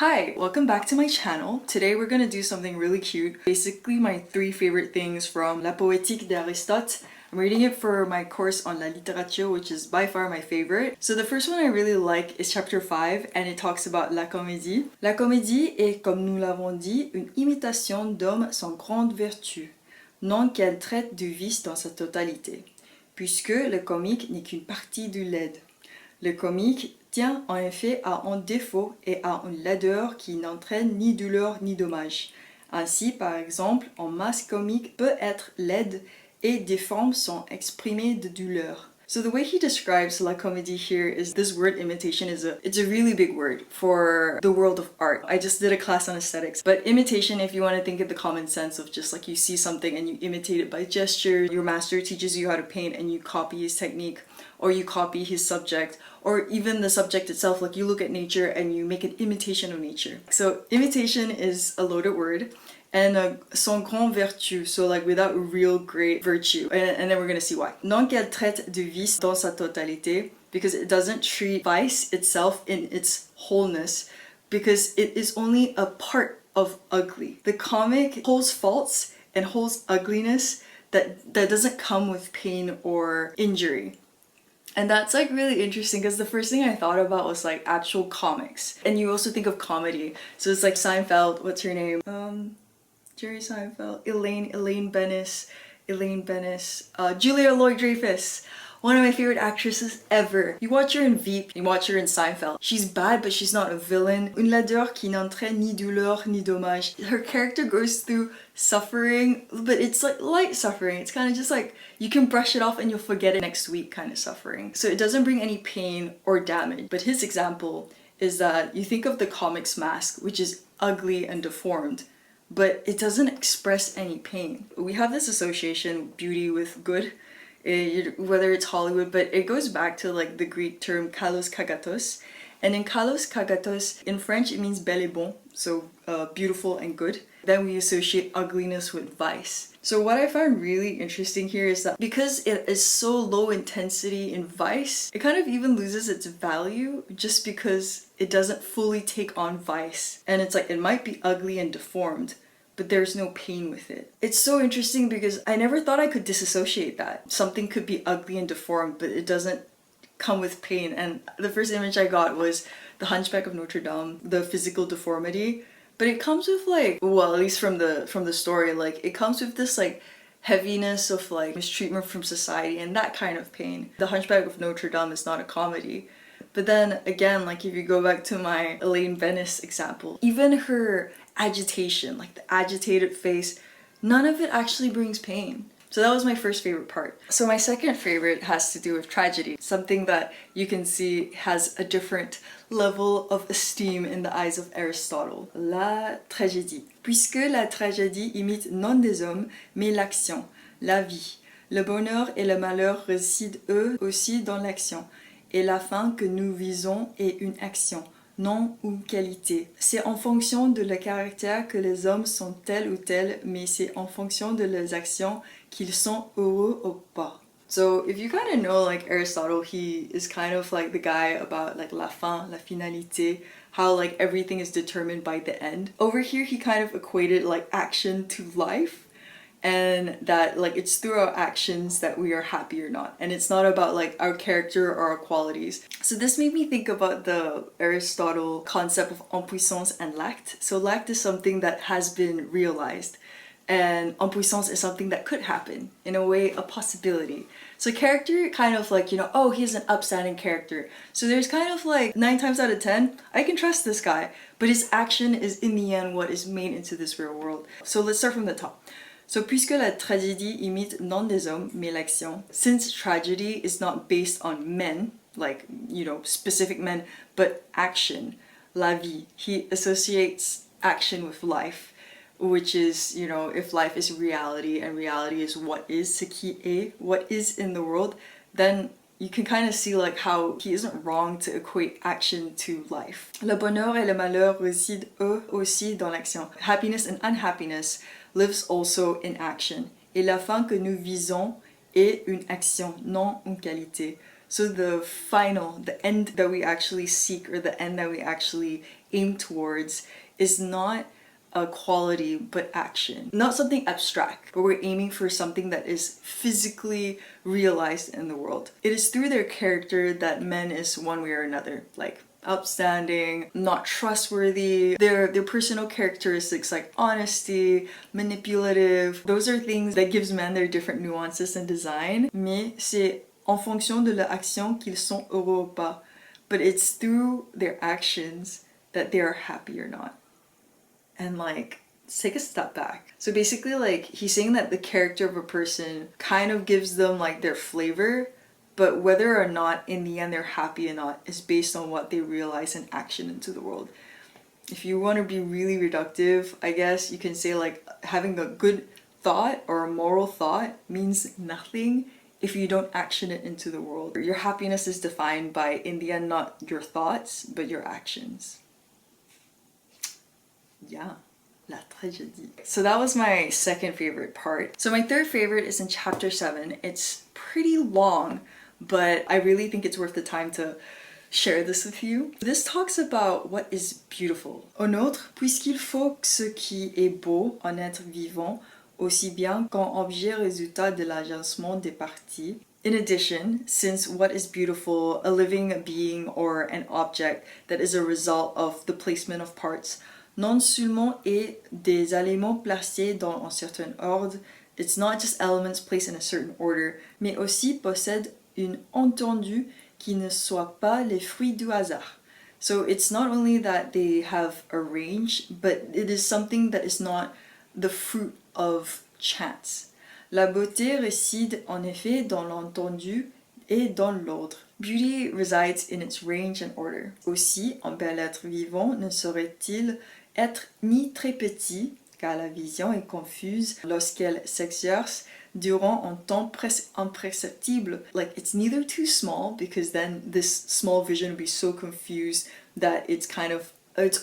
Hi, welcome back to my channel. Today we're gonna do something really cute. Basically my 3 favorite things from La Poétique d'Aristote. I'm reading it for my course on la littérature, which is by far my favorite. So the first one I really like is chapter 5 and it talks about la comédie. La comédie est, comme nous l'avons dit, une imitation d'homme sans grande vertu, non qu'elle traite du vice dans sa totalité, puisque le comique n'est qu'une partie du laide. Le comique tient en effet à un défaut et à une laideur qui n'entraîne ni douleur ni dommage. Ainsi, par exemple, un masque comique peut être laide et des formes sont exprimées de douleur. So the way he describes la comédie here is this word imitation it's a really big word for the world of art. I just did a class on aesthetics, but imitation, if you want to think of the common sense of just like you see something and you imitate it by gesture, your master teaches you how to paint and you copy his technique, or you copy his subject, or even the subject itself, like you look at nature and you make an imitation of nature. So imitation is a loaded word, and sans grande vertu, so like without real great virtue, and then we're gonna see why. Non qu'elle traite du vice dans sa totalité, because it doesn't treat vice itself in its wholeness, because it is only a part of ugly. The comic holds faults and holds ugliness that doesn't come with pain or injury. And that's like really interesting because the first thing I thought about was like actual comics. And you also think of comedy. So it's like Seinfeld, what's her name? Jerry Seinfeld, Elaine Bennis, Julia Louis-Dreyfus. One of my favorite actresses ever. You watch her in Veep, you watch her in Seinfeld. She's bad, but she's not a villain. Une laideur qui n'entraîne ni douleur ni dommage. Her character goes through suffering, but it's like light suffering. It's kind of just like you can brush it off and you'll forget it next week kind of suffering. So it doesn't bring any pain or damage. But his example is that you think of the comic's mask, which is ugly and deformed, but it doesn't express any pain. We have this association, beauty with good, whether it's Hollywood, but it goes back to like the Greek term kalos kagatos. And in kalos kagatos, in French it means bel et bon, so beautiful and good. Then we associate ugliness with vice. So what I find really interesting here is that because it is so low intensity in vice, it kind of even loses its value just because it doesn't fully take on vice. And it's like, it might be ugly and deformed, but there's no pain with it. It's so interesting because I never thought I could disassociate that. Something could be ugly and deformed, but it doesn't come with pain. And the first image I got was the Hunchback of Notre Dame, the physical deformity. But it comes with like, well, at least from the story, like it comes with this like heaviness of like mistreatment from society and that kind of pain. The Hunchback of Notre Dame is not a comedy. But then again, like if you go back to my Elaine Bennis example, even her agitation, like the agitated face, none of it actually brings pain. So that was my first favorite part. So my second favorite has to do with tragedy, something that you can see has a different level of esteem in the eyes of Aristotle. La tragédie. Puisque la tragédie imite non des hommes, mais l'action, la vie. Le bonheur et le malheur résident eux aussi dans l'action. Et la fin que nous visons est une action, non une qualité. C'est en fonction de le caractère que les hommes sont tels ou tels, mais c'est en fonction de leurs actions qu'ils sont heureux ou pas. So if you kind of know like Aristotle, he is kind of like the guy about like la fin, la finalité, how like everything is determined by the end. Over here he kind of equated like action to life, and that like it's through our actions that we are happy or not, and it's not about like our character or our qualities. So this made me think about the Aristotle concept of impuissance and l'acte. So l'acte is something that has been realized, and impuissance is something that could happen, in a way a possibility. So character kind of like, you know, oh, he's an upstanding character, so there's kind of like 9 times out of 10 I can trust this guy, but his action is in the end what is made into this real world. So let's start from the top. So puisque la tragédie imite non des hommes mais l'action, since tragedy is not based on men, like, you know, specific men, but action, la vie, he associates action with life, which is, you know, if life is reality and reality is what is, ce qui est, what is in the world, then you can kind of see like how he isn't wrong to equate action to life. Le bonheur et le malheur résident eux aussi dans l'action. Happiness and unhappiness lives also in action. Et la fin que nous visons est une action, non une qualité. So the final, the end that we actually seek, or the end that we actually aim towards is not a quality but action. Not something abstract, but we're aiming for something that is physically realized in the world. It is through their character that men is one way or another, like upstanding, not trustworthy, their personal characteristics like honesty, manipulative. Those are things that gives men their different nuances and design. Mais c'est en fonction de leur action qu'ils sont heureux ou pas. But it's through their actions that they are happy or not. And like, let's take a step back. So basically, like, he's saying that the character of a person kind of gives them like their flavor, but whether or not in the end they're happy or not is based on what they realize in action into the world. If you want to be really reductive, I guess you can say like having a good thought or a moral thought means nothing if you don't action it into the world. Your happiness is defined by, in the end, not your thoughts, but your actions. Yeah, la tragédie. So that was my second favorite part. So my third favorite is in chapter 7. It's pretty long, but I really think it's worth the time to share this with you. This talks about what is beautiful. En outre, puisqu'il faut que ce qui est beau en être vivant, aussi bien qu'en objet résultat de l'agencement des parties. In addition, since what is beautiful, a living being or an object that is a result of the placement of parts, non seulement est des éléments placés dans un certain ordre, it's not just elements placed in a certain order, mais aussi possède une entendue qui ne soit pas les fruits du hasard. So it's not only that they have a range, but it is something that is not the fruit of chance. La beauté réside en effet dans l'entendu et dans l'ordre. Beauty resides in its range and order. Aussi, un bel être vivant ne saurait-il être ni très petit, car la vision est confuse lorsqu'elle s'exerce durant un temps presque imperceptible. Like, it's neither too small, because then this small vision will be so confused that it's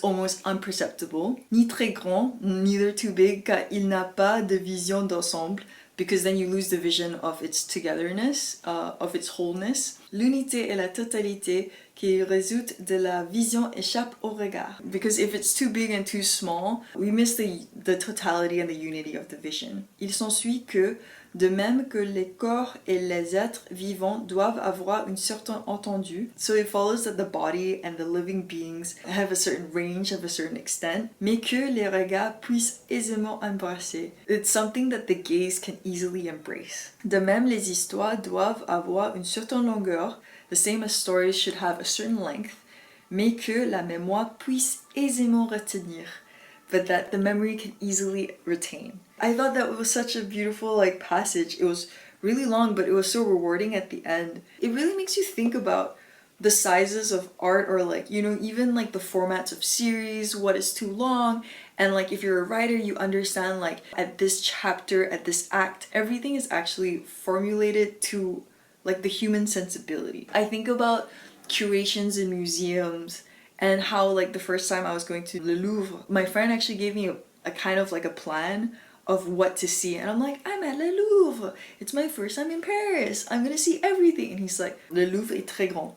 almost imperceptible. Ni très grand, neither too big, car il n'a pas de vision d'ensemble, because then you lose the vision of its togetherness, of its wholeness. L'unité et la totalité qui résulte de la vision échappe au regard. Because if it's too big and too small, we miss the totality and the unity of the vision. Il s'ensuit que, de même que les corps et les êtres vivants doivent avoir une certaine entendue, so it follows that the body and the living beings have a certain range of a certain extent, mais que les regards puissent aisément embrasser. It's something that the gaze can easily embrace. De même, les histoires doivent avoir une certaine longueur, the same as stories should have a certain length, mais que la mémoire puisse aisément retenir, but that the memory can easily retain. I thought that was such a beautiful passage. It was really long, but it was so rewarding at the end. It really makes you think about the sizes of art, or even the formats of series, what is too long, and if you're a writer, you understand at this chapter, at this act, everything is actually formulated to the human sensibility. I think about curations in museums and how the first time I was going to the Louvre, my friend actually gave me a kind of a plan of what to see, and I'm like, I'm at Le Louvre, it's my first time in Paris, I'm gonna see everything, and he's like, Le Louvre est très grand,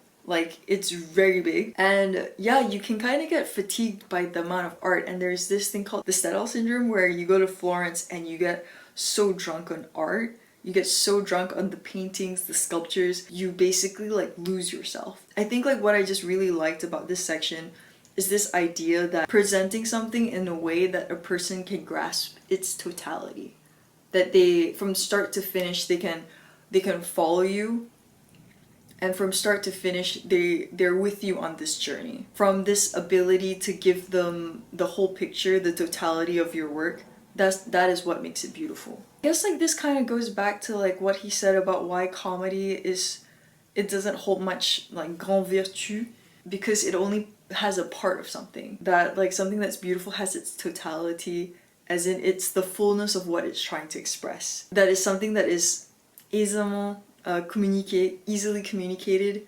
it's very big, and yeah, you can kind of get fatigued by the amount of art. And there's this thing called the Stendhal syndrome, where you go to Florence and you get so drunk on art, you get so drunk on the paintings, the sculptures, you basically lose yourself. I think what I just really liked about this section is this idea that presenting something in a way that a person can grasp its totality, that they, from start to finish, they can follow you, and from start to finish they're with you on this journey. From this ability to give them the whole picture, the totality of your work, that is what makes it beautiful. I guess this kind of goes back to what he said about why comedy it doesn't hold much grand vertu, because it only has a part of something. That something that's beautiful has its totality, as in it's the fullness of what it's trying to express. That is something that is aisément easily communicated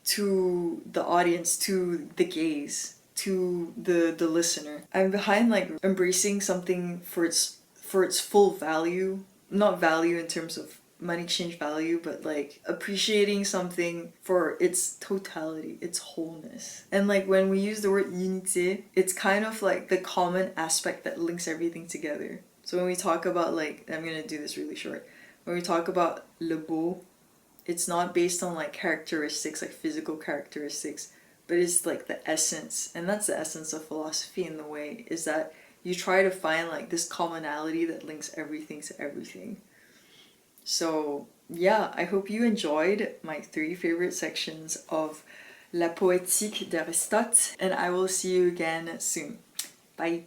to the audience, to the gaze, to the listener. I'm behind embracing something for its full value, not value in terms of money exchange value, but like appreciating something for its totality, its wholeness. And like when we use the word unité, it's kind of like the common aspect that links everything together. So when we talk about like, I'm gonna do this really short. When we talk about le beau, it's not based on like characteristics, like physical characteristics, but it's like the essence. And that's the essence of philosophy in the way, is that you try to find like this commonality that links everything to everything. So yeah, I hope you enjoyed my 3 favorite sections of La Poétique d'Aristote, and I will see you again soon. Bye!